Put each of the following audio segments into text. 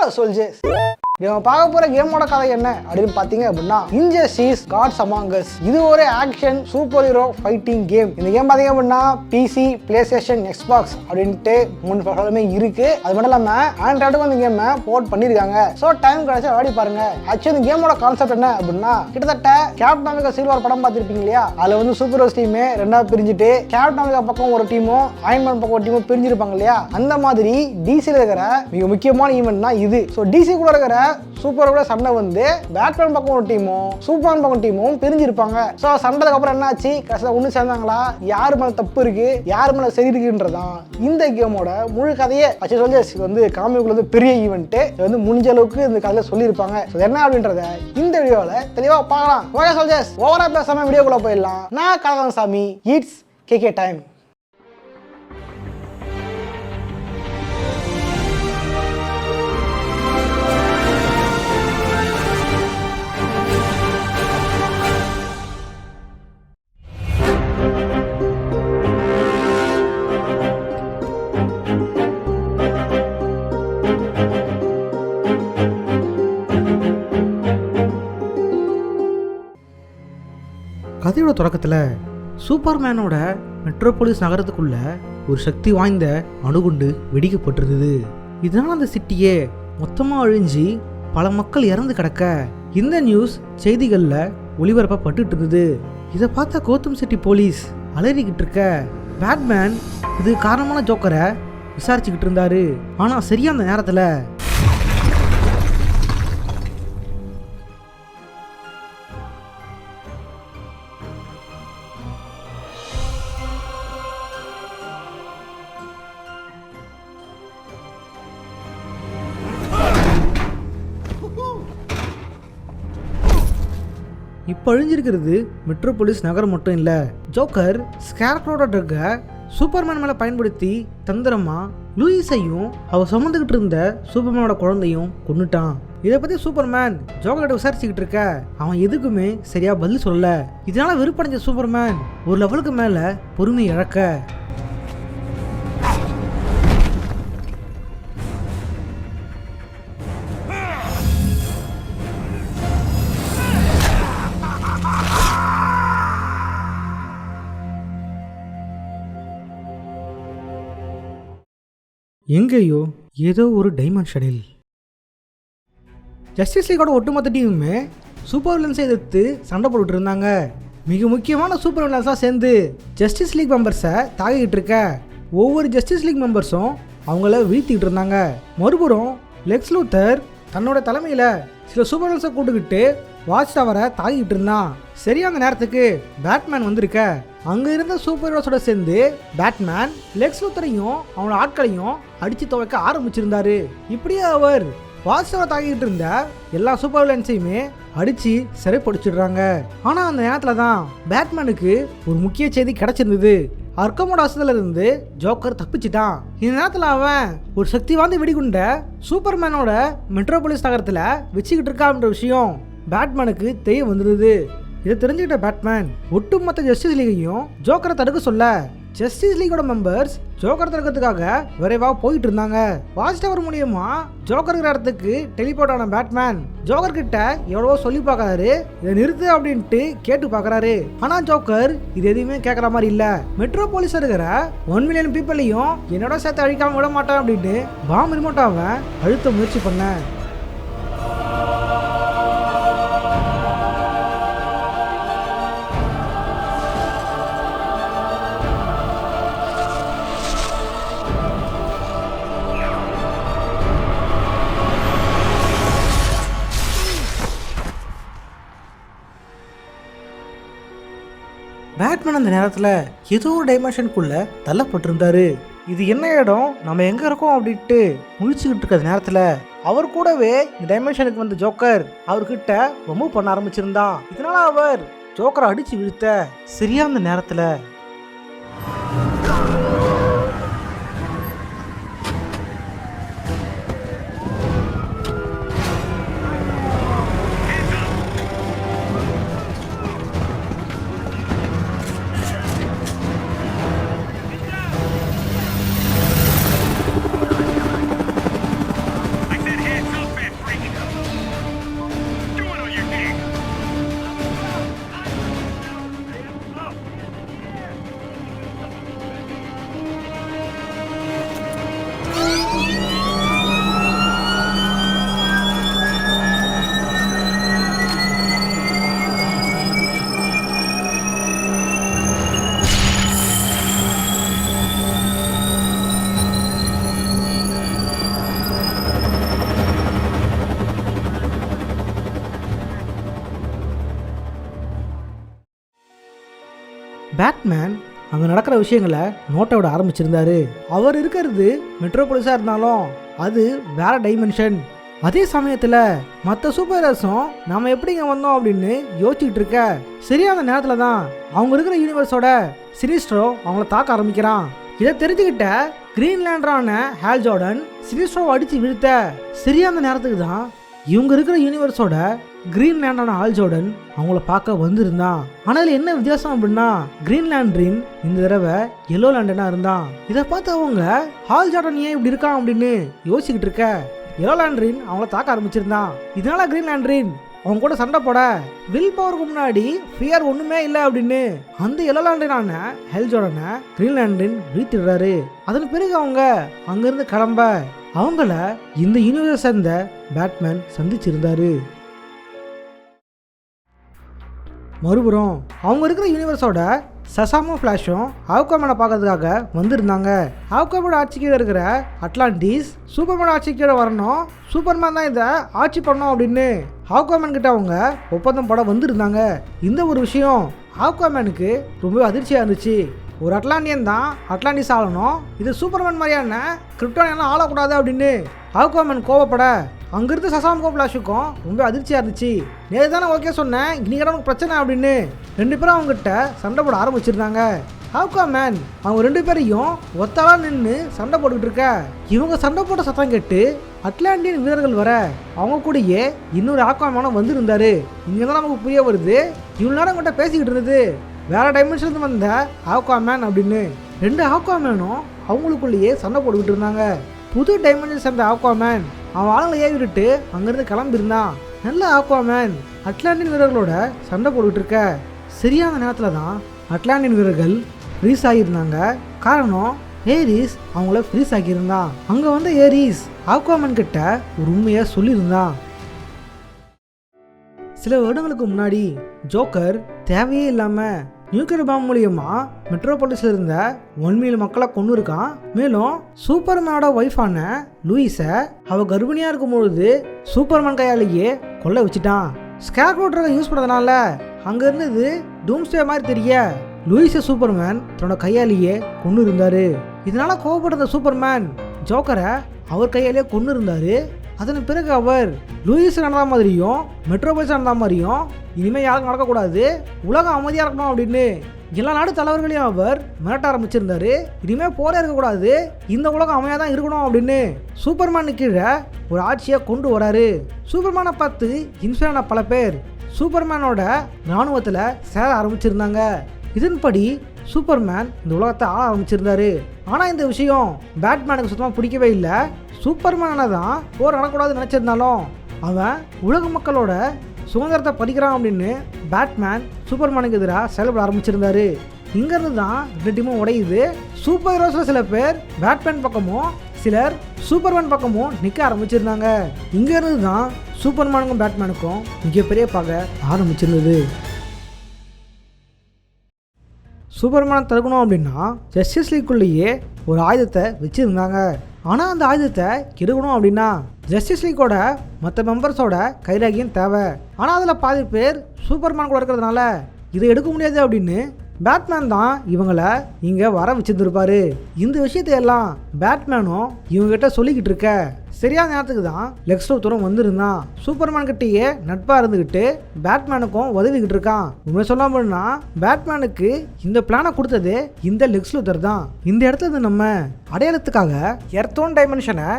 Hello soldiers, இவங்க பார்க்க போற கேமோட கதை என்ன அப்படின்னு பாத்தீங்க அப்படின்னா இன்ஜஸ்டிஸ் காட்ஸ் அமாங் அஸ். இது ஒரு action super hero fighting game. இந்த கேம் பாத்தீங்க அப்படின்னா பிசி, பிளே ஸ்டேஷன், எக்ஸ்பாக்ஸ் அப்படின்ட்டு 3 பிளாட்ஃபார்மே இருக்கு. அது மட்டும் இல்லாம ஆண்ட்ராய்டுக்கும் இந்த கேமை போர்ட் பண்ணிருக்காங்க. ஸோ டைம் கிடைச்சா விளையாடி பாருங்க. ஆக்சுவலி இந்த கேமோட கான்செப்ட் என்ன அப்படின்னா, கிட்டத்தட்ட கேப்டன் அமெரிக்கா சிவில் வார் படம் பார்த்திருப்பீங்க இல்லையா? அதுல வந்து சூப்பர் ஹீரோஸ் டீமே 2ஆ பிரிஞ்சுட்டு கேப்டன் அமெரிக்கா பக்கம் ஒரு டீமும் அயன்மேன் பக்கம் ஒரு டீமும் பிரிஞ்சிருப்பாங்க இல்லையா? அந்த மாதிரி டிசில இருக்கிற மிக முக்கியமான ஈவெண்ட் தான் இது. ஸோ டிசி கூட இருக்கிற சூப்பரோட சண்டை வந்து பேட்மேன் பக்கம் ஒரு டீமும் சூப்பர்மேன் பக்கம் டீமும் பிரிஞ்சிருப்பாங்க. ஸோ சண்டைக்கு அப்புறம் என்னாச்சு, கடைசியில் ஒன்று சேர்ந்தாங்களா, யாரு மேலே தப்பு இருக்கு, யாரு மேலே சரி இருக்குன்றதான் இந்த கேமோட முழு கதையே. ஆக்சுவலி சொல்ஜர்ஸ், இது வந்து காமிக்குள்ள வந்து பெரிய ஈவெண்ட். இது வந்து முடிஞ்ச அளவுக்கு இந்த கதையில சொல்லியிருப்பாங்க. என்ன அப்படின்றத இந்த வீடியோவில் தெளிவாக பார்க்கலாம். ஓகே சொல்ஜர்ஸ், ஓவரா பேசாம வீடியோக்குள்ள போயிடலாம். நான் கலகன் சாமி, இட்ஸ் கேகே டைம். கதையோட தொடக்கத்தில் சூப்பர்மேனோட மெட்ரோபோலிஸ் நகரத்துக்குள்ள ஒரு சக்தி வாய்ந்த அணுகுண்டு வெடிக்கப்பட்டிருந்தது. இதனால் அந்த சிட்டியே மொத்தமாக அழிஞ்சு பல மக்கள் இறந்து கிடக்க இந்த நியூஸ் செய்திகளில் ஒளிபரப்பப்பட்டு இருந்தது. இதை பார்த்த கோத்தம் சிட்டி போலீஸ் அலறிக்கிட்டு இருக்க பேட்மேன் இது காரணமான ஜோக்கரை விசாரிச்சுக்கிட்டு இருந்தாரு. ஆனால் சரியா அந்த நேரத்தில் இப்போ அழிஞ்சிருக்கிறது மெட்ரோபோலிஸ் நகரம் மட்டும் இல்லை. ஜோக்கர் ஸ்கேர்க்ரோட ட்ரக்கை சூப்பர்மேன் மேலே பயன்படுத்தி தந்திரமா லூயிஸையும் அவர் சுமந்துக்கிட்டு இருந்த சூப்பர்மேனோட குழந்தையும் கொன்னுட்டான். இதை பற்றி சூப்பர்மேன் ஜோக்கர்கிட்ட விசாரிச்சுக்கிட்டு இருக்க அவன் எதுக்குமே சரியா பதில் சொல்லல. இதனால வெறுப்படைஞ்ச சூப்பர்மேன் ஒரு லெவலுக்கு மேலே பொறுமை இழக்க எங்கேயோ ஏதோ ஒரு டைமென்ஷனில் ஜஸ்டிஸ் லீகோட ஒட்டுமொத்த டீமுமே சூப்பர் வில்லன்ஸை எதிர்த்து சண்டை போட்டுட்டு இருந்தாங்க. மிக முக்கியமான சூப்பர் வில்லன்ஸாக சேர்ந்து ஜஸ்டிஸ் லீக் மெம்பர்ஸை தாக்கிக்கிட்டு இருக்க ஒவ்வொரு ஜஸ்டிஸ் லீக் மெம்பர்ஸும் அவங்கள வீழ்த்திக்கிட்டு இருந்தாங்க. மறுபுறம் லெக்ஸ் லூத்தர் தன்னோட தலைமையில் சில சூப்பர் வில்லன்ஸை கூட்டுக்கிட்டு வாட்ச் டவரை தாக்கிக்கிட்டு இருந்தான். சரியான நேரத்துக்கு பேட்மேன் வந்திருக்க அங்க இருந்த சூப்பர் ஹீரோஸோட சேர்ந்து பேட்மேன் லெக்ஸ் லூத்தரையும் அவனோட ஆட்களையும் அடிச்சு துவைக்க ஆரம்பிச்சிருந்தாரு. இப்படியே அவர் வாட்ச் டவர் தாக்கிட்டு இருந்த எல்லா சூப்பர் வில்லன்ஸையுமே அடிச்சு சிறைப்படுத்திடுறாங்க. ஆனா அந்த நேரத்துல தான் பேட்மேனுக்கு ஒரு முக்கிய செய்தி கிடைச்சிருந்தது. அர்க்கமோட அசத்துல இருந்து ஜோக்கர் தப்பிச்சிட்டான். இந்த நேரத்துல அவன் ஒரு சக்தி வாய்ந்த வெடிகுண்ட சூப்பர்மேனோட மெட்ரோபோலிஸ் நகரத்துல வச்சுக்கிட்டு இருக்கான்ற விஷயம் பேட்மேனுக்கு தெரிய வந்துடுது. இதை தெரிஞ்சுக்கிட்ட பேட்மேன் ஒட்டுமொத்த ஜஸ்டிஸ் லீகையும் ஜோக்கரை தடுக்க சொல்ல ஜஸ்டிஸ் லீகோட மெம்பர்ஸ் ஜோக்கர் தடுக்கிறதுக்காக விரைவாக போயிட்டு இருந்தாங்க. வாட்ச் டவர் மூலியமா ஜோக்கர் இருக்கிற இடத்துக்கு டெலிபோர்ட் ஆன பேட்மேன் ஜோக்கர் கிட்ட எவ்வளவோ சொல்லி பார்க்கறாரு, இதை நிறுத்து அப்படின்ட்டு கேட்டு பார்க்கறாரு. ஆனா ஜோக்கர் இது எதுவுமே கேட்கற மாதிரி இல்ல. மெட்ரோபோலிஸ் இருக்கிற 1 மில்லியன் பீப்பிளையும் என்னோட சேர்த்து அழிக்காம விட மாட்டான் அப்படின்னு பாம் ரிமோட் அவன் அழுத்த முயற்சி பண்ண பேட்மேன் அந்த நேரத்தில் ஏதோ ஒரு டைமென்ஷனுக்குள்ள தள்ளப்பட்டிருந்தாரு. இது என்ன இடம், நம்ம எங்கே இருக்கோம் அப்படின்ட்டு முழிச்சுக்கிட்டு இருக்கிற நேரத்தில் அவர் கூடவே இந்த டைமென்ஷனுக்கு வந்த ஜோக்கர் அவர்கிட்ட ரொம்ப பண்ண ஆரம்பிச்சிருந்தான். இதனால அவர் ஜோக்கரை அடிச்சு வீழ்த்த சரியா அந்த நேரத்தில் பேட்மேன் அங்கே நடக்கிற விஷயங்களை நோட்டை விட ஆரம்பிச்சிருந்தாரு. அவர் இருக்கிறது மெட்ரோபாலிஸாக இருந்தாலும் அது வேற டைமென்ஷன். அதே சமயத்தில் மற்ற சூப்பர் ஹீரோஸும் நம்ம எப்படிங்க வந்தோம் அப்படின்னு யோசிச்சுட்டு இருக்க சரியான நேரத்தில் தான் அவங்க இருக்கிற யூனிவர்ஸோட சினிஸ்ட்ரோ அவங்கள தாக்க ஆரம்பிக்கிறான். இதை தெரிஞ்சுக்கிட்ட கிரீன்லேண்டரான ஹால் ஜார்டன் சினிஸ்ட்ரோவை அடித்து வீழ்த்த சரியான நேரத்துக்கு தான் இவங்க இருக்கிற யூனிவர்ஸோட கிரீன்லேண்டான ஹால் ஜார்டன் அவங்கள பார்க்க வந்திருந்தான். ஆனால் இதில் என்ன வித்தியாசம் அப்படின்னா கிரீன்லேண்டரின் இந்த தடவை எல்லோ லேண்டனா இருந்தான். இதை பார்த்து அவங்க ஹால் ஜார்டன் ஏன் இப்படி இருக்கான் அப்படின்னு யோசிச்சுக்கிட்டு இருக்க எல்லோ லேண்டரின் அவங்கள தாக்க ஆரம்பிச்சிருந்தான். இதனால கிரீன்லேண்டரின் அவங்க கூட சண்டை போட வில் பவருக்கு முன்னாடி ஃபியர் ஒண்ணுமே இல்லை அப்படின்னு அந்த எல்லோ லேண்டரினான ஹால் ஜார்டனை கிரீன்லேண்டரின் வீழ்த்திடுறாரு. அதன் பிறகு அவங்க அங்கிருந்து கிளம்ப அவங்கள இந்த யூனிவர்ஸ் சேர்ந்த பேட்மேன் சந்திச்சிருந்தாரு. மறுபுறம் அவங்க இருக்கிற யூனிவர்ஸோட சசாமோ ஃப்ளாஷும் ஆக்வாமேனை பார்க்கறதுக்காக வந்திருந்தாங்க. ஆக்வாமேன் ஆட்சி கீழே இருக்கிற அட்லாண்டிஸ் சூப்பர்மேன் ஆட்சி கீழே வரணும், சூப்பர்மேன் தான் இதை ஆட்சி பண்ணோம் அப்படின்னு ஆக்வாமேன் கிட்ட அவங்க ஒப்பந்தம் போட வந்திருந்தாங்க. இந்த ஒரு விஷயம் ஆக்வாமேனுக்கு ரொம்ப அதிர்ச்சியாக இருந்துச்சு. ஒரு அட்லாண்டியன் தான் அட்லாண்டிஸ் ஆளணும், இது சூப்பர்மேன் மாதிரியான கிரிப்டானியெல்லாம் ஆளக்கூடாது அப்படின்னு ஆக்வாமேன் கோவப்பட அங்கிருந்து சசாமோ ஃப்ளாஷுக்கும் ரொம்ப அதிர்ச்சியாக இருந்துச்சு. நேற்று தானே ஓகே சொன்னேன், இன்னைக்கு உனக்கு பிரச்சனை அப்படின்னு ரெண்டு பேரும் அவங்ககிட்ட சண்டை போட ஆரம்பிச்சிருந்தாங்க. ஆக்வாமேன் அவங்க ரெண்டு பேரையும் ஒத்தாளா நின்று சண்டை போட்டுக்கிட்டு இருக்க இவங்க சண்டை போட்ட சத்தம் கேட்டு அட்லாண்டியன் வீரர்கள் வர அவங்க கூடயே இன்னொரு ஆக்வாமேனும் வந்திருந்தாரு. இங்கே தான் நமக்கு புரிய வருது இவ்வளோ நேரம் கிட்ட பேசிக்கிட்டு இருந்தது வேற டைமென்ஷன் வந்த ஆக்வாமேன் அப்படின்னு. ரெண்டு ஆக்வாமேனும் அவங்களுக்குள்ளேயே சண்டை போட்டுக்கிட்டு இருந்தாங்க. புது டைமென்ஷன் சேர்ந்த ஆக்வாமேன் அவன் ஆளுங்களை ஏவிட்டு அங்கேருந்து கிளம்பியிருந்தான். நல்ல ஆக்வாமேன் அட்லாண்டியன் வீரர்களோட சண்டை போட்டுக்கிட்டு இருக்க சரியான நேரத்தில் தான் அட்லாண்டியன் வீரர்கள் ஃப்ரீஸ் ஆகியிருந்தாங்க. காரணம் ஏரிஸ் அவங்கள ஃப்ரீஸ் ஆக்கியிருந்தான். அங்கே வந்த ஏரிஸ் ஆக்வாமேன் கிட்ட ஒரு உண்மையை சொல்லியிருந்தான். சில வருடங்களுக்கு முன்னாடி ஜோக்கர் தேவையே இல்லாமல் நியூக்ளியர் பாம் மூலியமா மெட்ரோபாலிஸில் இருந்த 1 மில்லியன் மக்களை கொண்டு இருக்கான். மேலும் சூப்பர்மேனோட ஒய்ஃபான லூயிஸை அவ கர்ப்பிணியாக இருக்கும்பொழுது சூப்பர்மேன் கையாலேயே கொல்ல வச்சுட்டான். ஸ்கேர் ரோட்டரை யூஸ் பண்ணதுனால அங்கே இருந்தது டூம்ஸ்டே மாதிரி தெரிய லூயிஸை சூப்பர்மேன் தன்னோட கையாலேயே கொண்டு இருந்தாரு. இதனால கோவப்பட்ட சூப்பர்மேன் ஜோக்கரை அவர் கையாலேயே கொண்டு இருந்தாரு. அதன் பிறகு அவர் லூயிஸ் நடந்த மாதிரியும் மெட்ரோபாலிஸ் நடந்த மாதிரியும் இனிமேல் யாருக்கும் நடக்கக்கூடாது, உலகம் அமைதியாக இருக்கணும் அப்படின்னு எல்லா நாடு தலைவர்களையும் அவர் மிரட்ட ஆரம்பிச்சிருந்தாரு. இனிமேல் போரே இருக்கக்கூடாது, இந்த உலகம் அமைதியாக தான் இருக்கணும் அப்படின்னு சூப்பர்மேனு கீழே ஒரு ஆட்சியை கொண்டு வராரு. சூப்பர்மேனை பார்த்து இன்ஸ்பயரான பல பேர் சூப்பர்மேனோட இராணுவத்தில் சேர ஆரம்பிச்சிருந்தாங்க. இதன்படி சூப்பர்மேன் இந்த உலகத்தை ஆள ஆரம்பிச்சிருந்தாரு. ஆனால் இந்த விஷயம் பேட்மேனுக்கு சுத்தமாக பிடிக்கவே இல்லை. சூப்பர்மேனால தான் போர் நடக்கூடாதுன்னு நினச்சிருந்தாலும் அவன் உலக மக்களோட சுதந்திரத்தை படிக்கிறான் அப்படின்னு பேட்மேன் சூப்பர்மேனுக்கு எதிராக செயல்பட ஆரம்பிச்சிருந்தாரு. இங்கேருந்து தான் ரெண்டு டீமும் உடையுது. சூப்பர் ஹீரோஸில் சில பேர் பேட்மேன் பக்கமும் சிலர் சூப்பர்மேன் பக்கமும் நிற்க ஆரம்பிச்சிருந்தாங்க. இங்கேருந்து தான் சூப்பர்மேனுக்கும் பேட்மேனுக்கும் மிகப்பெரிய பகை ஆரம்பிச்சிருந்தது. சூப்பர்மேனை தடுக்கணும் அப்படின்னா ஜஸ்டிஸ் லீக்குள்ளேயே ஒரு ஆயுதத்தை வச்சுருந்தாங்க. ஆனால் அந்த ஆயுதத்தை எடுக்கணும் அப்படின்னா ஜஸ்டிஸ் லீக்கோட மற்ற மெம்பர்ஸோட கைராகியும் தேவை. ஆனால் அதில் பாதி பேர் சூப்பர்மேன் கூட இருக்கிறதுனால இதை எடுக்க முடியாது அப்படின்னு பேட்மேன் தான் இவங்கள இங்கே வர வச்சுருந்துருப்பாரு. இந்த விஷயத்தை எல்லாம் பேட்மேனும் இவங்ககிட்ட சொல்லிக்கிட்டு இருக்க சரியான நேரத்துக்கு தான் லெக்ஸ் லூத்தரும் வந்திருந்தான். சூப்பர்மேன் கிட்டேயே நட்பாக இருந்துக்கிட்டு பேட்மேனுக்கும் உதவிக்கிட்டு இருக்கான். உண்மை சொல்லாமல்னா பேட்மேனுக்கு இந்த பிளானை கொடுத்தது இந்த லெக்ஸ் லூத்தர் தான். இந்த இடத்துல நம்ம அடையாளத்துக்காக எர்த் 1 டைமென்ஷனை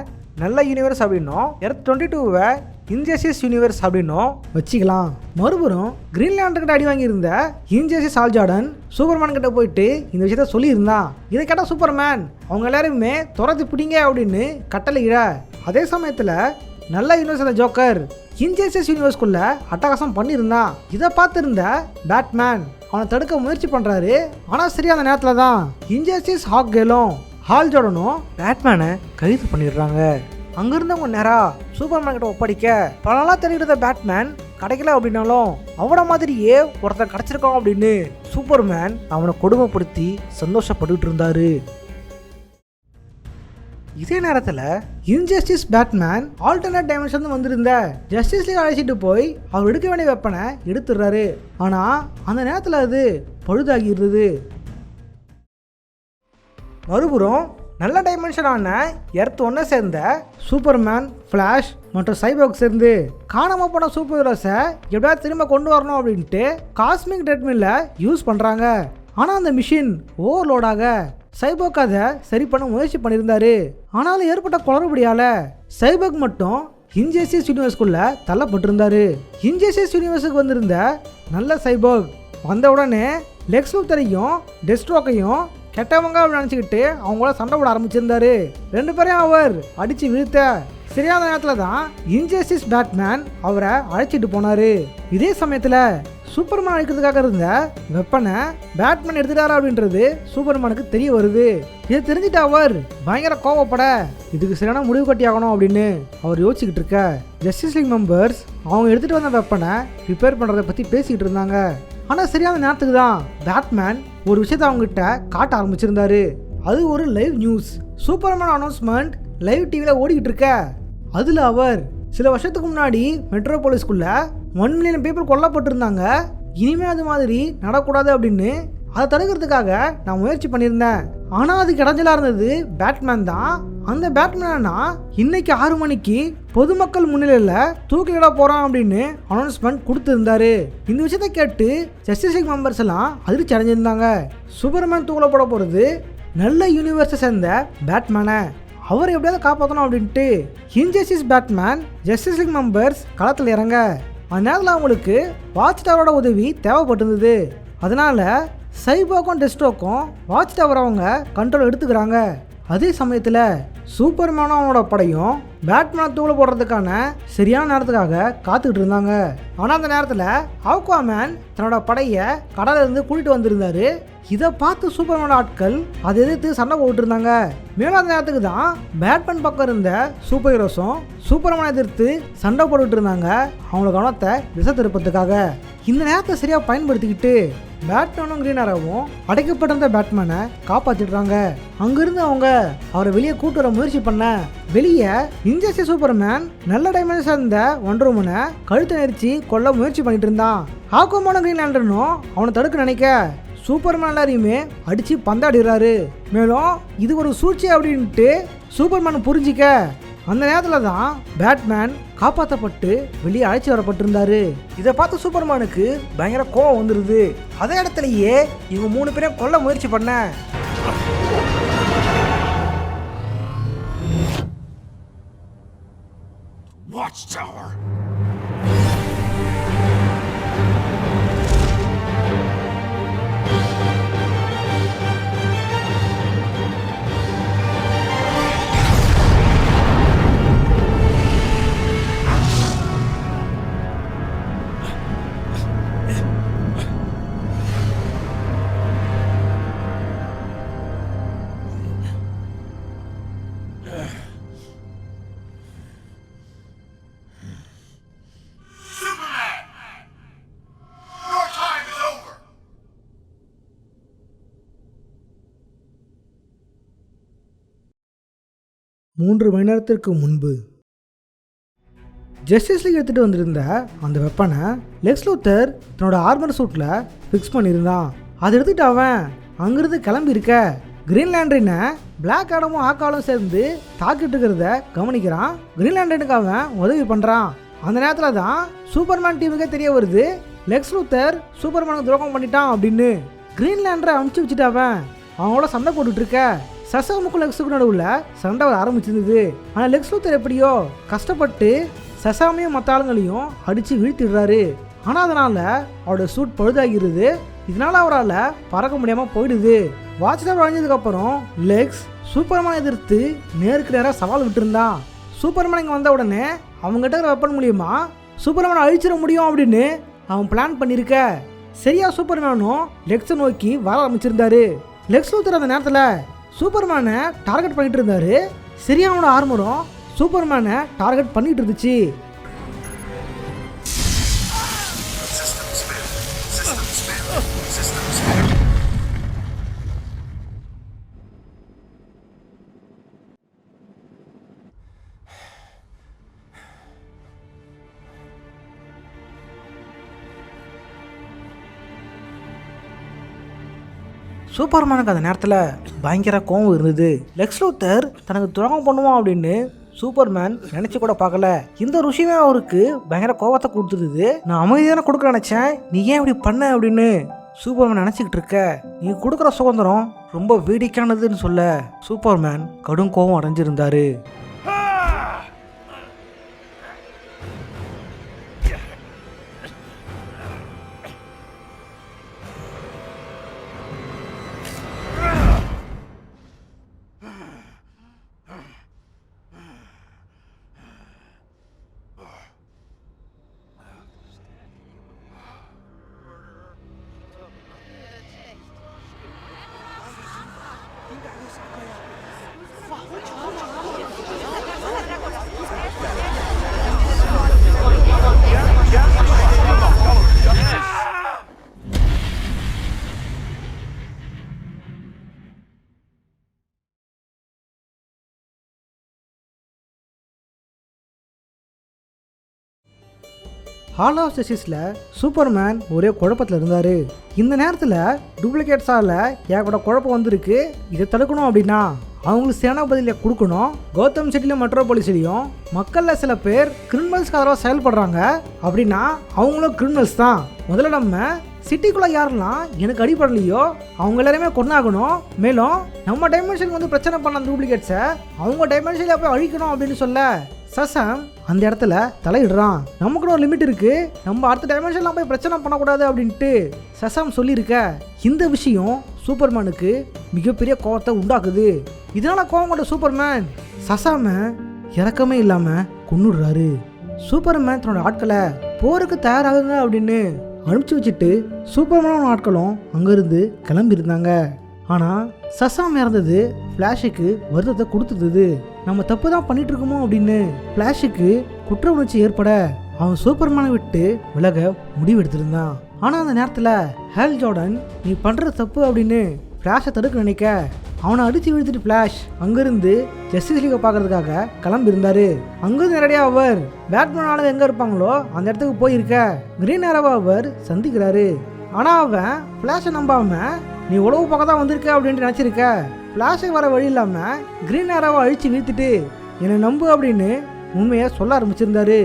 நல்ல யூனிவர்ஸ் அப்படின்னும் எர்த் 22வை இன்ஜஸ்டிஸ் யூனிவர்ஸ் அப்படின்னும் வச்சுக்கலாம். மறுபுறம் கிரீன்லேண்டர்கிட்ட அடி வாங்கியிருந்த இன்ஜஸ்டிஸ் ஹால் ஜார்டன் சூப்பர்மேன் கிட்ட போயிட்டு இந்த விஷயத்த சொல்லியிருந்தான். இதை கேட்டால் சூப்பர்மேன் அவங்க எல்லாருமே துரத்து பிடிங்க அப்படின்னு கட்டளையிட, அதே சமயத்தில் நல்ல யூனிவர்ஸில் ஜோக்கர் இன்ஜஸ்டிஸ் யூனிவர்ஸ்குள்ள அட்டகாசம் பண்ணியிருந்தான். இதை பார்த்துருந்த பேட்மேன் அவனை தடுக்க முயற்சி பண்ணுறாரு. ஆனால் சரியான நேரத்தில் தான் இன்ஜஸ்டிஸ் ஹாக்கேலும் ஹால் ஜார்டனும் பேட்மேனை கைது பண்ணிடுறாங்க. அங்கிருந்தவங்க நேராக சூப்பர்மேன் கிட்ட ஒப்படைக்க பல நாளாக தெரிகிற பேட்மேன் கிடைக்கல அப்படின்னாலும் அவனை மாதிரியே ஒருத்தன் கிடைச்சிருக்கான் அப்படின்னு சூப்பர்மேன் அவனை கொடுமைப்படுத்தி சந்தோஷப்பட்டுக்கிட்டு இருந்தாரு. இதே நேரத்தில் இன்ஜஸ்டிஸ் பேட்மேன் ஆல்டர்னேட் டைமென்ஷன் வந்திருந்த ஜஸ்டிஸ் லீக் அழைச்சிட்டு போய் அவர் எடுக்க வேண்டிய வெப்பனை எடுத்துடுறாரு. ஆனால் அந்த நேரத்தில் அது பழுதாகிடுது. மறுபுறம் நல்ல டைமென்ஷனான எர்த் ஒன்றை சேர்ந்த சூப்பர்மேன், ஃப்ளாஷ் மற்றும் சைபோர்க் சேர்ந்து காணாமல் போன சூப்பர் ஹீரோஸை எப்படியாவது திரும்ப கொண்டு வரணும் அப்படின்ட்டு காஸ்மிக் ட்ரெட்மில்லை யூஸ் பண்ணுறாங்க. ஆனால் அந்த மிஷின் ஓவர்லோடாக சைபோர்க் அதை சரி பண்ண முயற்சி பண்ணியிருந்தாரு. ஆனாலும் ஏற்பட்ட குளறுபடியால் சைபோர்க் மட்டும் இன்ஜஸ்டிஸ் யூனிவர்ஸ்குள்ள தள்ளப்பட்டிருந்தாரு. இன்ஜஸ்டிஸ் யூனிவர்ஸுக்கு வந்திருந்த நல்ல சைபோர்க் வந்த உடனே லெக்ஸ் லூத்தரையும் டெஸ்ட்ரோக்கையும் கெட்டவங்க அப்படின்னு நினச்சிக்கிட்டு அவங்கள சண்டை போட ஆரம்பிச்சிருந்தாரு. 2 பேரையும் அவர் அடித்து வீழ்த்த சரியான நேரத்தில் தான் இன்ஜஸ்டிஸ் பேட்மேன் அவரை அழைச்சிட்டு போனார். இதே சமயத்தில் சூப்பர்மேன் அழிக்கிறதுக்காக இருந்த வெப்பனை பேட்மேன் எடுத்துட்டாரா அப்படின்றது சூப்பர்மேனுக்கு தெரிய வருது. இதை தெரிஞ்சுட்டு அவர் பயங்கர கோவப்பட இதுக்கு சரியான முடிவு கட்டி ஆகணும் அப்படின்னு அவர் யோசிச்சுக்கிட்டு இருக்க ஜஸ்டிஸ் லீக் மெம்பர்ஸ் அவங்க எடுத்துகிட்டு வந்த வெப்பனை ரிப்பேர் பண்ணுறதை பற்றி பேசிக்கிட்டு இருந்தாங்க. ஆனால் சரியான நேரத்துக்கு தான் பேட்மேன் ஒரு விஷயத்தை அவங்ககிட்ட காட்ட ஆரம்பிச்சிருந்தாரு. அது ஒரு live news. Superman announcement live டிவியில் ஓடிக்கிட்டு இருக்க அதில் அவர் சில வருஷத்துக்கு முன்னாடி மெட்ரோபோலிஸ்குள்ள 1 மில்லியன் பீப்புள் கொல்லப்பட்டிருந்தாங்க. இனிமேல் அது மாதிரி நடக்கூடாது அப்படின்னு அதை தடுக்கிறதுக்காக நான் முயற்சி பண்ணியிருந்தேன். ஆனால் அதுக்கு இடைஞ்சலாக இருந்தது பேட்மேன் தான். அந்த பேட்மேனா இன்னைக்கு 6 மணிக்கு பொதுமக்கள் முன்னிலையில் தூக்கிலிட போகிறான் அப்படின்னு அனௌன்ஸ்மெண்ட் கொடுத்துருந்தாரு. இந்த விஷயத்தை கேட்டு ஜஸ்டிஸ் லீக் மெம்பர்ஸ் எல்லாம் அதிர்ச்சி அடைஞ்சிருந்தாங்க. சூப்பர்மேன் தூக்கிலப்பட போகிறது நல்ல யூனிவர்ஸை சேர்ந்த பேட்மேனை அவர் எப்படியாவது காப்பாற்றணும் அப்படின்ட்டு injustice Batman justice league members களத்தில் இறங்க அந்த நேரத்தில் அவங்களுக்கு வாட்ச் டவரோட உதவி தேவைப்பட்டிருந்தது. அதனால சைபோர்க்கும் டெஸ்ட்ரோக்கும் வாட்ச் டவர் அவங்க கண்ட்ரோல் எடுத்துக்கிறாங்க. அதே சமயத்தில் சூப்பர்மேனும் அவனோட படையும் பேட்மேனை தூளை போடுறதுக்கான சரியான நேரத்துக்காக காத்துக்கிட்டு இருந்தாங்க. ஆனால் அந்த நேரத்தில் அக்வாமேன் தன்னோட படையை கடலிருந்து கூட்டிகிட்டு வந்திருந்தாரு. இதை பார்த்து சூப்பர்மேனோட ஆட்கள் அதை எதிர்த்து சண்டை போட்டு இருந்தாங்க. மேலும் அந்த நேரத்துக்கு தான் பேட்மேன் பக்கம் இருந்த சூப்பர் ஹீரோஸும் சூப்பர்மேனை எதிர்த்து சண்டை போட்டுட்டு இருந்தாங்க அவங்களோட கவனத்தை திசை திருப்பத்துக்காக. இந்த நேரத்தை சரியாக பயன்படுத்திக்கிட்டு பேட்மேனும் கிரீன் ஆரோவும் அடைக்கப்பட்டிருந்த பேட்மேனை காப்பாற்றிடுறாங்க. அங்கிருந்து அவங்க அவரை வெளியே கூட்டு வர முயற்சி பண்ண வெளியே இன்ஜஸ்டிஸ் சூப்பர்மேன் நல்ல டைமென்ஷன் இருந்த ஒண்டர் உமனை கழுத்தை நெரிச்சு கொல்ல முயற்சி பண்ணிட்டு இருந்தான். ஆக்குமானும் கிரீன் லேண்டனும் அவனை தடுக்க நினைக்க சூப்பர்மேன் எல்லாரையுமே அடித்து பந்தாடிடுறாரு. மேலும் இது ஒரு சூழ்ச்சி அப்படின்ட்டு சூப்பர்மேன் புரிஞ்சிக்க அந்த நேரத்தில் தான் பேட்மேன் காப்பாற்றப்பட்டு வெளியே அழைச்சி வரப்பட்டிருந்தாரு. இதை பார்த்து சூப்பர்மேனுக்கு பயங்கர கோவம் வந்துடுது. அதே இடத்துலையே இவங்க 3 பேரையும் கொல்ல முயற்சி பண்ண Watchtower. Your time is over. 3 மணி நேரத்திற்கு முன்பு ஜஸ்டிஸ் லீக் எடுத்துகிட்டு வந்திருந்த அந்த வெப்பனை லெக்ஸ் லூத்தர் தன்னோட ஆர்மர் சூட்டில் ஃபிக்ஸ் பண்ணியிருந்தான். அதை எடுத்துகிட்டு அவன் அங்கிருந்து கிளம்பி இருக்க கிரீன் லேண்டரினை பிளாக் ஆடமும் ஆக்காலும் சேர்ந்து தாக்கிட்டு இருக்கிறத கவனிக்கிறான். கிரீன் லேண்டனுக்கு அவன் உதவி பண்ணுறான். அந்த நேரத்தில் தான் சூப்பர்மேன் டீமுக்கே தெரிய வருது லெக்ஸ் லூத்தர் சூப்பர்மேனுக்கு துரோகம் பண்ணிட்டான் அப்படின்னு. கிரீன் லேண்டரை அமுச்சு வச்சுட்டு அவன் அவங்களோட சண்டை போட்டுட்டு இருக்க சசாமுக்கும் லெக்ஸுக்கு நடுவில் சண்டை வர ஆரம்பிச்சிருந்தது. ஆனால் லெக்ஸ் லூத்தர் எப்படியோ கஷ்டப்பட்டு சசாமையும் மற்ற ஆளுங்களையும் அடித்து வீழ்த்திடுறாரு. ஆனால் அதனால் அவரோட சூட் பழுதாகிறது. இதனால் அவரால் பறக்க முடியாமல் போயிடுது. வாட்ச் டவர் அழிஞ்சதுக்கப்புறம் லெக்ஸ் சூப்பர்மேனை எதிர்த்து நேருக்கு நேராக சவால் விட்டுருந்தான். சூப்பர்மேன் இங்கே வந்த உடனே அவங்ககிட்ட இருக்கிற வெப்பன் மூலியமா சூப்பர்மேனை அழிச்சிட முடியும் அப்படின்னு அவன் பிளான் பண்ணியிருக்க சரியா சூப்பர்மேனும் லெக்ஸை நோக்கி வர ஆரம்பிச்சிருந்தாரு. லெக்ஸ் லூத்தர் அந்த நேரத்தில் சூப்பர்மேனை டார்கெட் பண்ணிட்டு இருந்தாரு. சரியா அவனோட ஆர்மரும் சூப்பர்மேனை டார்கெட் பண்ணிட்டு இருந்துச்சு. சூப்பர்மேனுக்கு அந்த நேரத்தில் பயங்கர கோவம் இருந்தது. லெக்ஸ் லூத்தர் தனக்கு துரோகம் பண்ணுவான் அப்படின்னு சூப்பர்மேன் நினைச்சு கூட பார்க்கல. இந்த விஷயமே அவருக்கு பயங்கர கோவத்தை கொடுத்துருது. நான் அமைதியான கொடுக்க நினைச்சேன், நீ ஏன் இப்படி பண்ண அப்படின்னு சூப்பர்மேன் நினச்சிக்கிட்டு இருக்க. நீ கொடுக்குற சுதந்திரம் ரொம்ப வேடிக்கையானதுன்னு சொல்ல சூப்பர்மேன் கடும் கோபம் அடைஞ்சிருந்தாரு. ஹால் ஆஃப் ஜஸ்டிஸில் சூப்பர்மேன் ஒரே குழப்பத்தில் இருந்தார். இந்த நேரத்தில் டூப்ளிகேட்ஸால் ஏகப்பட்ட குழப்பம் வந்திருக்கு. இதை தடுக்கணும் அப்படின்னா அவங்களுக்கு சேனாபதியில் கொடுக்கணும். கௌதம் சிட்டிலையும் மெட்ரோபாலிஸ்லையும் மக்களில் சில பேர் கிரிமினல்ஸ்க்கு ஆதரவாக செயல்படுறாங்க. அப்படின்னா அவங்களும் கிரிமினல்ஸ் தான். முதல்ல நம்ம சிட்டிக்குள்ளே யாரெல்லாம் எனக்கு அடிப்படலையோ அவங்க எல்லாருமே கொண்டாகணும். மேலும் நம்ம டைமென்ஷனுக்கு வந்து பிரச்சனை பண்ண டூப்ளிகேட்ஸை அவங்க டைமென்ஷனில் போய் அழிக்கணும் அப்படின்னு சொல்ல சசம் அந்த இடத்துல தலையிடுறான். நமக்குன்னு ஒரு லிமிட் இருக்கு, நம்ம அடுத்த டைமென்ஷன்லாம் போய் பிரச்சனை பண்ணக்கூடாது அப்படின்ட்டு சசம் சொல்லியிருக்க. இந்த விஷயம் சூப்பர்மேனுக்கு மிகப்பெரிய கோவத்தை உண்டாக்குது. இதனால கோவம் கொண்ட சூப்பர்மேன் சசாம இறக்கமே இல்லாமல் கொன்னுடுறாரு. சூப்பர்மேன் தன்னோட ஆட்களை போருக்கு தயாராகுங்க அப்படின்னு அனுப்பிச்சு வச்சுட்டு சூப்பர்மேனோட ஆட்களும் அங்கேருந்து கிளம்பியிருந்தாங்க. ஆனால் சசாம் இறந்தது ஃப்ளாஷுக்கு வருத்தத்தை கொடுத்துருது. நம்ம தப்பு தான் பண்ணிட்டு இருக்கோமோ அப்படின்னு ஃப்ளாஷுக்கு குற்ற உணர்ச்சி ஏற்பட அவன் சூப்பர்மேனை விட்டு விலக முடிவெடுத்திருந்தான். ஆனால் அந்த நேரத்தில் ஹேல் ஜார்டன் நீ பண்ணுற தப்பு அப்படின்னு ஃப்ளாஷை தடுக்க நினைக்க அவனை அடித்து வீழ்த்திட்டு ஃப்ளாஷ் அங்கேருந்து ஜஸ்டிஸ் லீகை பார்க்கறதுக்காக கிளம்பியிருந்தாரு. அங்கேருந்து நேரடியாக அவர் பேட்மேன் ஆனது எங்கே இருப்பாங்களோ அந்த இடத்துக்கு போயிருக்க கிரீன் ஏரோவை அவர் சந்திக்கிறாரு. ஆனால் அவன் ஃப்ளாஷை நம்பாமல் நீ உழவு பக்கம் தான் வந்திருக்க அப்படின்ட்டு நினச்சிருக்க. ஃப்ளாஷுக்கு வர வழி இல்லாமல் கிரீன் ஏரோவை அழித்து வீழ்த்திட்டு என்னை நம்பு அப்படின்னு உண்மையை சொல்ல ஆரம்பிச்சிருந்தாரு.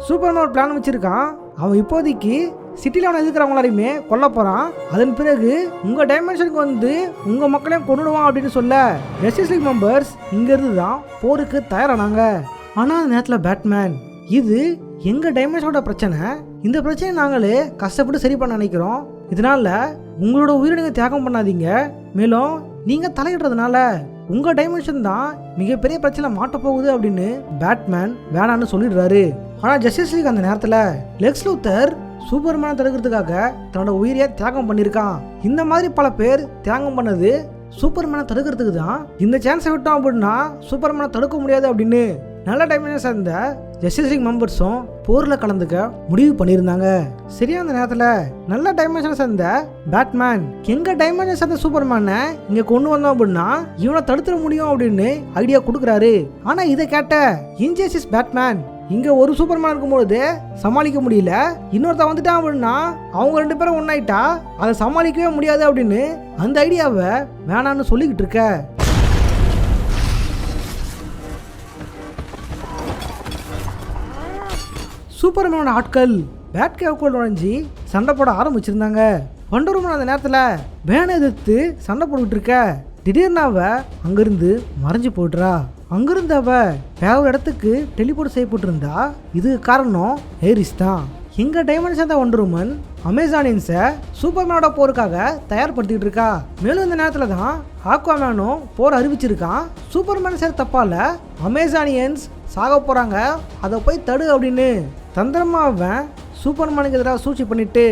சூப்பர்மேன் ஒரு பிளான் வச்சுருக்கான். அவன் இப்போதைக்கு சிட்டியில் அவனை எதிர்க்கிறவங்களாரையுமே கொல்ல போகிறான். அதன் பிறகு உங்கள் டைமென்ஷனுக்கு வந்து உங்கள் மக்களையும் கொண்டுடுவான் அப்படின்னு சொல்ல ஜஸ்டிஸ் லீக் மெம்பர்ஸ் இங்கேருந்து தான் போருக்கு தயாரானாங்க. ஆனால் அந்த நேரத்தில் பேட்மேன் இது எங்கள் டைமென்ஷனோட பிரச்சனை, இந்த பிரச்சனையை நாங்களே கஷ்டப்பட்டு சரி பண்ண நினைக்கிறோம். இதனால் உங்களோட உயிரை நீங்கள் தியாகம் பண்ணாதீங்க. மேலும் நீங்கள் தலையிடுறதுனால உங்கள் டைமென்ஷன் தான் மிகப்பெரிய பிரச்சனை மாட்ட போகுது அப்படின்னு பேட்மேன் வேணான்னு சொல்லிடுறாரு. ஆனால் ஜஸ்டிஸ் லீக் அந்த நேரத்தில் லெக்ஸ் லூத்தர் சூப்பர்மேனை தடுக்கிறதுக்காக தன்னோட உயிரையை தியாகம் பண்ணியிருக்கான். இந்த மாதிரி பல பேர் தியாகம் பண்ணது சூப்பர்மேனை தடுக்கிறதுக்கு தான். இந்த சான்ஸை விட்டோம் அப்படின்னா சூப்பர்மேனை தடுக்க முடியாது அப்படின்னு நல்ல டைமென்ஷன் சேர்ந்த ஜஸ்டிஸ் லீக் மெம்பர்ஸும் போரில் கலந்துக்க முடிவு பண்ணியிருந்தாங்க. சரியா அந்த நேரத்தில் நல்ல டைமென்ஷன் சேர்ந்த பேட்மேன் எங்கள் டைமென்ஷன் சேர்ந்த சூப்பர்மேனை இங்கே கொண்டு வந்தோம் அப்படின்னா இவனை தடுத்துட முடியும் அப்படின்னு ஐடியா கொடுக்குறாரு. ஆனால் இதை கேட்ட இன்ஜஸ்டிஸ் பேட்மேன் இங்கே ஒரு சூப்பர்மேன் இருக்கும்போது சமாளிக்க முடியல, இன்னொருத்த வந்துட்டான் அப்படின்னா அவங்க ரெண்டு பேரும் ஒன்றாயிட்டா அதை சமாளிக்கவே முடியாது அப்படின்னு அந்த ஐடியாவை வேணான்னு சொல்லிக்கிட்டு இருக்க. சூப்பர்மேனோட ஆட்கள் பேட்கேவுக்குள் நுழைஞ்சி சண்டை போட ஆரம்பிச்சிருந்தாங்க. வண்டர் உமன் அந்த நேரத்தில் பேனை எதிர்த்து சண்டை போட்டுக்கிட்டு இருக்க திடீர்னு அவ அங்கிருந்து மறைஞ்சு போய்ட்றா. அங்கிருந்து அவ வேற ஒரு இடத்துக்கு டெலிபோர்ட் செய்யப்பட்டிருந்தா. இதுக்கு காரணம் ஏரிஸ் தான். எங்க டைமென்ஷன் தான் வண்டர் உமன் அமேசானியன்ஸை சூப்பர்மேனோட போருக்காக தயார்படுத்திக்கிட்டு இருக்கா. மேலும் இந்த நேரத்தில் தான் ஆக்வாமேனும் போர் அறிவிச்சிருக்கான். சூப்பர்மேன் சேர் தப்பால அமேசானியன்ஸ் சாக போகிறாங்க, அதை போய் தடு அப்படின்னு தந்திரமா அவன் சூப்பர்மேனுக்கு எதிராக சூழ்ச்சி பண்ணிட்டு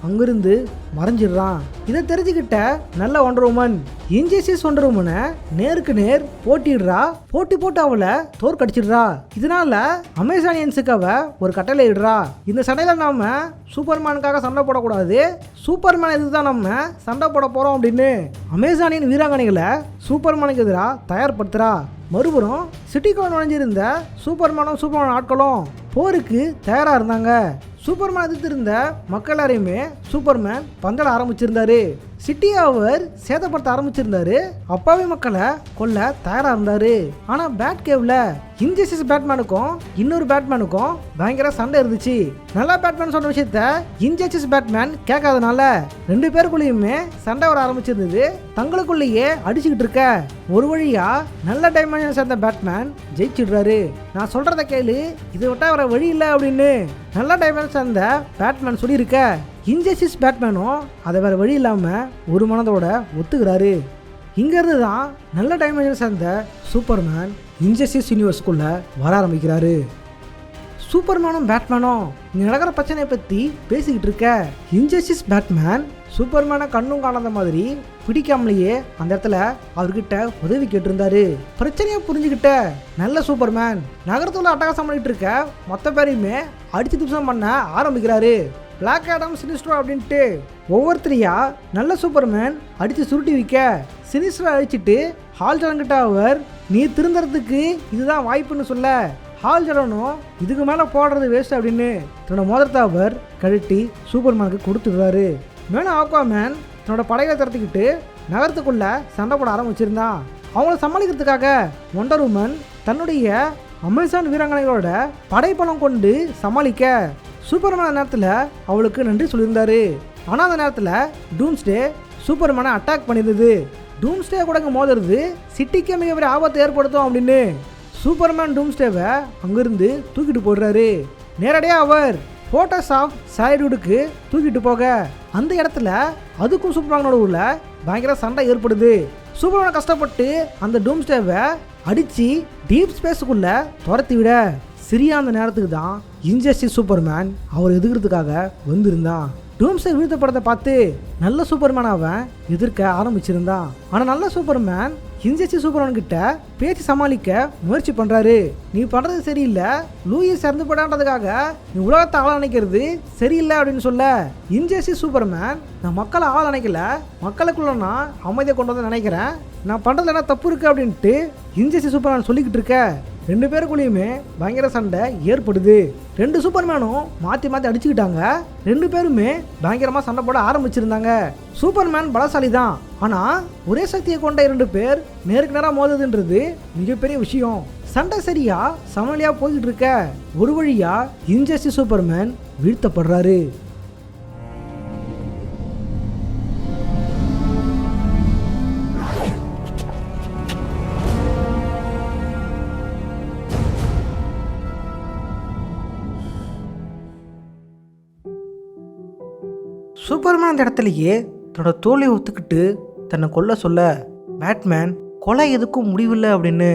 அங்கிருந்து மறைஞ்சிடுறான். இதை தெரிஞ்சுக்கிட்ட நல்ல வண்டர் உமன் இன்ஜஸ்டிஸ் வண்டர் உமனை நேருக்கு நேர் போட்டிடுறா. போட்டி போட்டு அவளை தோற்கடிச்சிடுறா. இதனால அமேசானியன்ஸுக்கு அவ ஒரு கட்டளை இடுறா. இந்த சண்டையில் நாம சூப்பர்மேனுக்காக சண்டை போடக்கூடாது, சூப்பர்மேன் எதுக்கு தான் நம்ம சண்டை போட போறோம் அப்படின்னு அமேசானியன் வீராங்கனைகளை சூப்பர்மேனுக்கு எதிராக தயார்படுத்துறா. மறுபுறம் சிட்டிக்குள்ள நுழைஞ்சிருந்த சூப்பர்மேனும் சூப்பர்மேன் ஆட்களும் போருக்கு தயாராக இருந்தாங்க. சூப்பர்மேன் எதிர்த்து இருந்த மக்கள் எல்லாரையுமே சூப்பர்மேன் பந்தல ஆரம்பிச்சிருந்தாரு. சிட்டியை அவர் சேதப்படுத்த ஆரம்பிச்சிருந்தாரு. அப்பாவி மக்களை கொல்ல தயாரா இருந்தாரு. ஆனா பேட் கேவ்ல இன்ஜஸ்டிஸ் பேட்மேனுக்கும் இன்னொரு பேட்மேனுக்கும் பயங்கர சண்டை இருந்துச்சு. நல்லா பேட்மேன் சொன்ன விஷயத்த இன்ஜஸ்டிஸ் பேட்மேன் கேட்காதனால ரெண்டு பேருக்குள்ளேயுமே சண்டை வர ஆரம்பிச்சிருந்தது. தங்களுக்குள்ளேயே அடிச்சுக்கிட்டு இருக்க ஒரு வழியா நல்ல டைமென்ஷன் சேர்ந்த பேட்மேன் ஜெயிச்சிடுறாரு. நான் சொல்றத கேளு, இதை விட்டா வர வழி இல்லை அப்படின்னு நல்ல டைமென்ஷன் சேர்ந்த பேட்மேன் சொல்லியிருக்க இன்ஜஸ்டிஸ் பேட்மேனும் அதை வேற வழி இல்லாமல் ஒரு மனதோட ஒத்துக்கிறாரு. இங்கேருந்து தான் நல்ல டைமென்ஷன் சேர்ந்த சூப்பர்மேன் இன்ஜஸ்டிஸ் யூனிவர்ஸ்குள்ள வர ஆரம்பிக்கிறாரு. சூப்பர்மேனும் பேட்மேனும் இங்கே நடக்கிற பிரச்சனையை பற்றி பேசிக்கிட்டு இருக்க இன்ஜஸ்டிஸ் பேட்மேன் சூப்பர்மேனை கண்ணும் காணாத மாதிரி பிடிக்காமலேயே அந்த இடத்துல அவர்கிட்ட உதவி கேட்டிருந்தாரு. பிரச்சனையை புரிஞ்சுக்கிட்ட நல்ல சூப்பர்மேன் நகரத்துல அட்டகாசம் பண்ணிட்டு இருக்க மொத்த பேரையுமே அடிச்சு துப்சம் பண்ண ஆரம்பிக்கிறாரு. பிளாக் ஆடம், சினிஸ்டர் அப்படின்ட்டு ஒவ்வொருத்தரையா நல்ல சூப்பர்மேன் அடித்து சுருட்டி வைக்க சினிஸ்டரை அழிச்சிட்டு ஹால் ஜடன்கிட்ட அவர் நீ திருந்துறதுக்கு இதுதான் வாய்ப்புன்னு சொல்ல ஹால் ஜடனும் இதுக்கு மேலே போடுறது வேஸ்ட் அப்படின்னு தன்னோட மோதிரத்தை அவர் கழட்டி சூப்பர்மேனுக்கு கொடுத்துடுறாரு. மேலும் ஆக்வாமேன் தன்னோட படைகளை திறத்துக்கிட்டு நகரத்துக்குள்ள சண்டை போட ஆரம்பிச்சிருந்தான். அவங்கள சமாளிக்கிறதுக்காக ஒண்டர் உமன் தன்னுடைய அமேசான் வீராங்கனைகளோட படைப்பலம் கொண்டு சமாளிக்க சூப்பர்மேன் நேரத்தில் அவளுக்கு நன்றி சொல்லியிருந்தாரு. ஆனால் அந்த நேரத்தில் டூம்ஸ்டே சூப்பர்மேனை அட்டாக் பண்ணியிருந்தது. டூம்ஸ்டே கூட இங்கே மோதுறது சிட்டிக்கு மிகப்பெரிய ஆபத்தை ஏற்படுத்தும் அப்படின்னு சூப்பர்மேன் டூம்ஸ்டேவை அங்கிருந்து தூக்கிட்டு போடுறாரு. நேரடியாக அவர் ஃபோட்டோஸ் ஆஃப் சாய்டுக்கு தூக்கிட்டு போக அந்த இடத்துல அதுக்கும் சூப்பர்மேனோட உள்ள பயங்கர சண்டை ஏற்படுது. சூப்பர்மேன் கஷ்டப்பட்டு அந்த டூம்ஸ்டேவை அடித்து டீப் ஸ்பேஸுக்குள்ள துரத்தி விட சரியா அந்த நேரத்துக்கு தான் இன்ஜஸ்டிஸ் சூப்பர்மேன் அவர் எதிர்க்கிறதுக்காக வந்திருந்தான். டூம்ஸ்டே வீழ்த்தப்படத்தை பார்த்து நல்ல சூப்பர்மேன் அவன் எதிர்க்க ஆரம்பிச்சிருந்தான். ஆனால் நல்ல சூப்பர்மேன் இன்ஜஸ்டிஸ் சூப்பர்மேன் கிட்ட பேச்சு சமாளிக்க முயற்சி பண்றாரு. நீ பண்றது சரியில்லை, லூயிஸ் இறந்து போடான்றதுக்காக நீ உலகத்தை ஆள நினைக்கிறது சரியில்லை அப்படின்னு சொல்ல இன்ஜஸ்டிஸ் சூப்பர்மேன் நான் மக்களை ஆள நினைக்கல, மக்களுக்குள்ள நான் அமைதியை கொண்டு வந்து நினைக்கிறேன், நான் பண்றதுல என்ன தப்பு இருக்கு அப்படின்ட்டு இன்ஜஸ்டிஸ் சூப்பர்மேன் சொல்லிக்கிட்டு இருக்க ரெண்டு பேருக்குள்ளேயுமே பயங்கர சண்டை ஏற்படுது. ரெண்டு சூப்பர்மேனும் மாற்றி மாற்றி அடிச்சுக்கிட்டாங்க. ரெண்டு பேருமே பயங்கரமாக சண்டை போட ஆரம்பிச்சிருந்தாங்க. சூப்பர்மேன் பலசாலி தான், ஆனால் ஒரே சக்தியை கொண்ட இரண்டு பேர் நேருக்கு நேராக மோதுதுன்றது மிகப்பெரிய விஷயம். சண்டை சரியா சமநிலையா போய்கிட்டு இருக்க ஒரு வழியா இன்ஜஸ்டிஸ் சூப்பர்மேன் வீழ்த்தப்படுறாரு. சூப்பர்மேன் அந்த இடத்துலையே தன்னோட தோலை ஒத்துக்கிட்டு தன்னை கொல்ல சொல்ல பேட்மேன் கொலை எதுக்கும் முடிவில்லை அப்படின்னு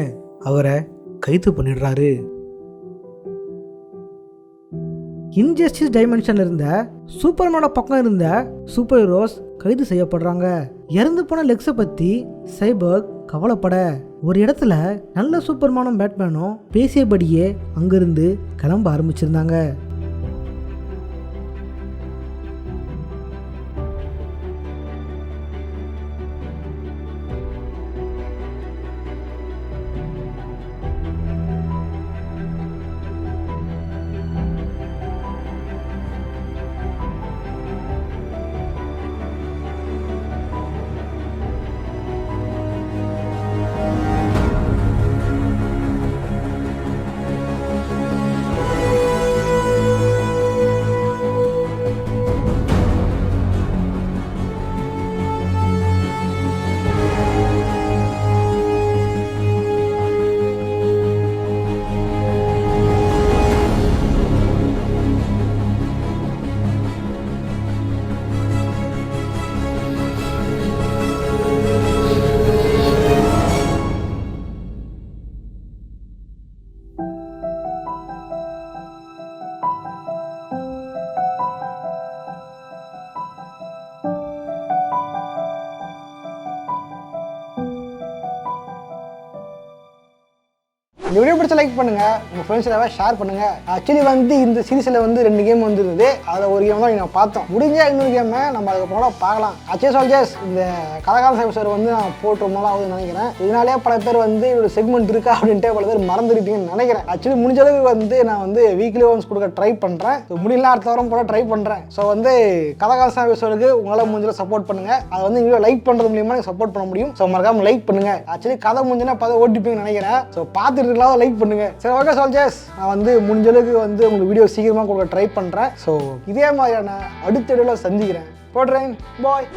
அவரை கைது பண்ணிடுறாரு. இன்ஜஸ்டிஸ் டைமென்ஷன்ல இருந்த சூப்பர்மேனோட பக்கம் இருந்த சூப்பர் ஹீரோஸ் கைது செய்யப்படுறாங்க. இறந்து போன லெக்ஸை பற்றி சைபர்க் கவலைப்பட ஒரு இடத்துல நல்ல சூப்பர்மேனும் பேட்மேனும் பேசியபடியே அங்கிருந்து கிளம்ப ஆரம்பிச்சிருந்தாங்க. வீடியோ பிடிச்ச லைக் பண்ணுங்க, உங்க ஃப்ரெண்ட்ஸ் எல்லாம் ஷேர் பண்ணுங்க. ஆக்சுவலி வந்து இந்த சீரிஸ்ல வந்து 2 கேம் வந்துருந்தது, அதில் ஒரு கேம் தான் நான் பார்த்தோம். முடிஞ்ச இன்னொரு கேமை நம்ம அதுக்கப்புறம் பார்க்கலாம். ஆக்சுவலி சோல்ஜர்ஸ், இந்த கலகால சைபர் வந்து நான் போட்டு ரொம்ப நாள் ஆகுதுன்னு நினைக்கிறேன். இதனாலே பல பேர் வந்து ஒரு செக்மெண்ட் இருக்கா அப்படின்ட்டு பல பேர் மறந்துருப்பீங்கன்னு நினைக்கிறேன். ஆக்சுவலி முடிஞ்ச அளவுக்கு வந்து நான் வந்து வீக்லி ஒன்ஸ் கொடுக்க ட்ரை பண்ணுறேன். முடியல அடுத்த வாரம் போட ட்ரை பண்ணுறேன். ஸோ வந்து கலகால சைபருக்கு உங்களால் முடிஞ்ச சப்போர்ட் பண்ணுங்க. அதை வந்து வீடியோ லைக் பண்ணுறது மூலியமாக நீங்கள் சப்போர்ட் பண்ண முடியும். ஸோ மறக்காம லைக் பண்ணுங்க. ஆக்சுவலி கதை முடிஞ்சுன்னா பார்த்து ஓட்டிப்பீங்கன்னு நினைக்கிறேன். ஸோ பார்த்துட்டு இருக்கலாம், லைக் பண்ணுங்க. சரி ஓகே சோல்ஜர்ஸ், நான் வந்து முடிஞ்ச அளவுக்கு வந்து உங்களுக்கு வீடியோ சீக்கிரமாக கொடுக்க ட்ரை பண்ணுறேன். ஸோ இதே மாதிரியான அடுத்த வீடியோவில் சந்திக்கிறேன். போடுறேன், பாய்.